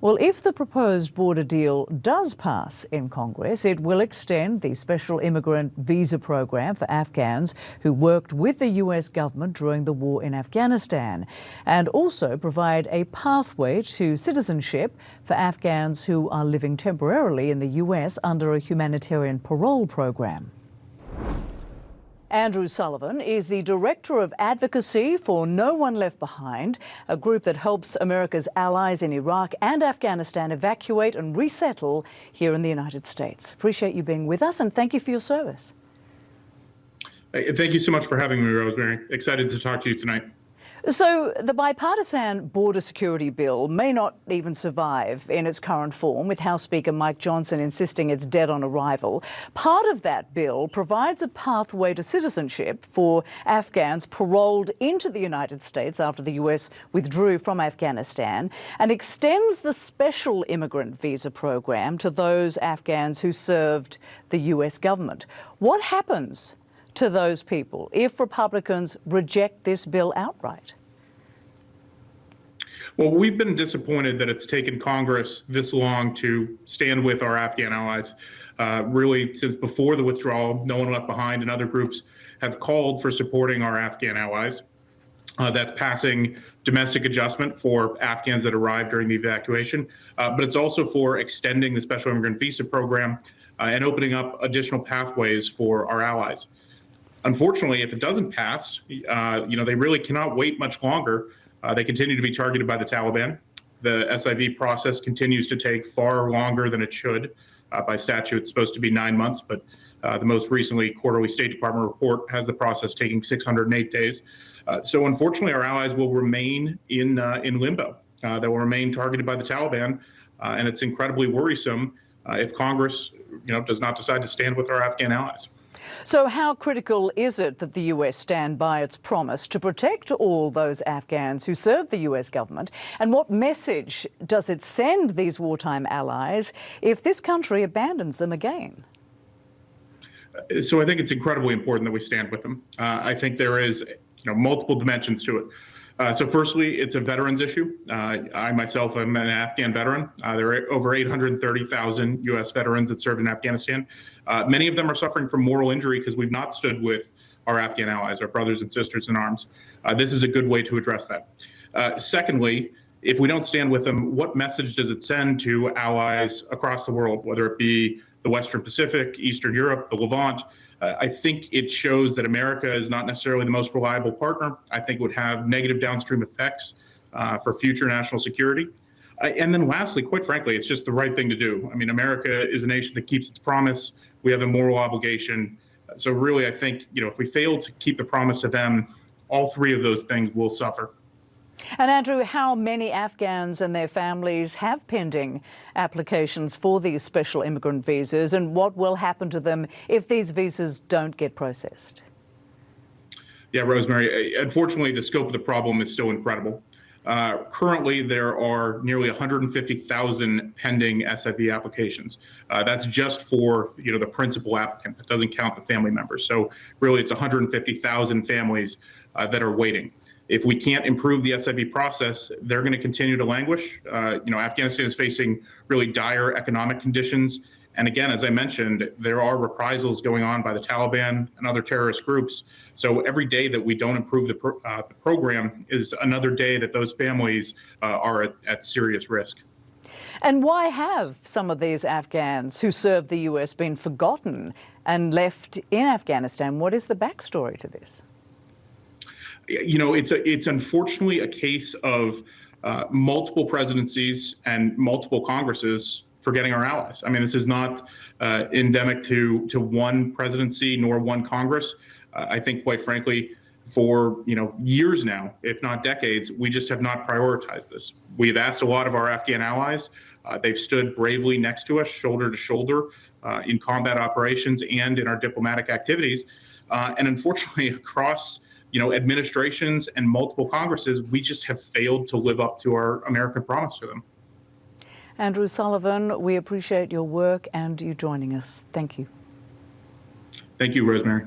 Well, if the proposed border deal does pass in Congress, it will extend the special immigrant visa program for Afghans who worked with the US government during the war in Afghanistan, and also provide a pathway to citizenship for Afghans who are living temporarily in the US under a humanitarian parole program. Andrew Sullivan is the Director of Advocacy for No One Left Behind, a group that helps America's allies in Iraq and Afghanistan evacuate and resettle here in the United States. Appreciate you being with us and thank you for your service. Thank you so much for having me, Rosemary. Excited to talk to you tonight. So the bipartisan border security bill may not even survive in its current form, with House Speaker Mike Johnson insisting it's dead on arrival. Part of that bill provides a pathway to citizenship for Afghans paroled into the United States after the US withdrew from Afghanistan, and extends the special immigrant visa program to those Afghans who served the US government. What happens to those people if Republicans reject this bill outright? Well, we've been disappointed that it's taken Congress this long to stand with our Afghan allies. Really, since before the withdrawal, No One Left Behind and other groups have called for supporting our Afghan allies. That's passing domestic adjustment for Afghans that arrived during the evacuation, but it's also for extending the special immigrant visa program and opening up additional pathways for our allies. Unfortunately, if it doesn't pass, they really cannot wait much longer. They continue to be targeted by the Taliban. The SIV process continues to take far longer than it should. By statute, it's supposed to be 9 months, but the most recently quarterly State Department report has the process taking 608 days. So unfortunately, our allies will remain in limbo. They will remain targeted by the Taliban, and it's incredibly worrisome if Congress, does not decide to stand with our Afghan allies. So how critical is it that the US stand by its promise to protect all those Afghans who serve the US government? And what message does it send these wartime allies if this country abandons them again? So I think it's incredibly important that we stand with them. I think there is multiple dimensions to it. So firstly, it's a veterans issue. I myself am an Afghan veteran. There are over 830,000 US veterans that served in Afghanistan. Many of them are suffering from moral injury because we've not stood with our Afghan allies, our brothers and sisters in arms. This is a good way to address that. Secondly, if we don't stand with them, what message does it send to allies across the world, whether it be the Western Pacific, Eastern Europe, the Levant? I think it shows that America is not necessarily the most reliable partner. I think it would have negative downstream effects for future national security. And then lastly, quite frankly, it's just the right thing to do. I mean, America is a nation that keeps its promise. We have a moral obligation. So really, I think, if we fail to keep the promise to them, all three of those things will suffer. And Andrew, how many Afghans and their families have pending applications for these special immigrant visas, and what will happen to them if these visas don't get processed? Yeah, Rosemary, unfortunately, the scope of the problem is still incredible. Currently, there are nearly 150,000 pending SIV applications. That's just for the principal applicant. That doesn't count the family members. So really, it's 150,000 families that are waiting. If we can't improve the SIV process, they're going to continue to languish. Afghanistan is facing really dire economic conditions. And again, as I mentioned, there are reprisals going on by the Taliban and other terrorist groups. So every day that we don't improve the program is another day that those families are at serious risk. And why have some of these Afghans who served the US been forgotten and left in Afghanistan? What is the backstory to this? It's unfortunately a case of multiple presidencies and multiple Congresses forgetting our allies. I mean, this is not endemic to one presidency nor one Congress. I think, quite frankly, for years now, if not decades, we just have not prioritized this. We've asked a lot of our Afghan allies. They've stood bravely next to us, shoulder to shoulder, in combat operations and in our diplomatic activities. And unfortunately, across administrations and multiple Congresses, we just have failed to live up to our American promise to them. Andrew Sullivan, we appreciate your work and you joining us. Thank you. Thank you, Rosemary.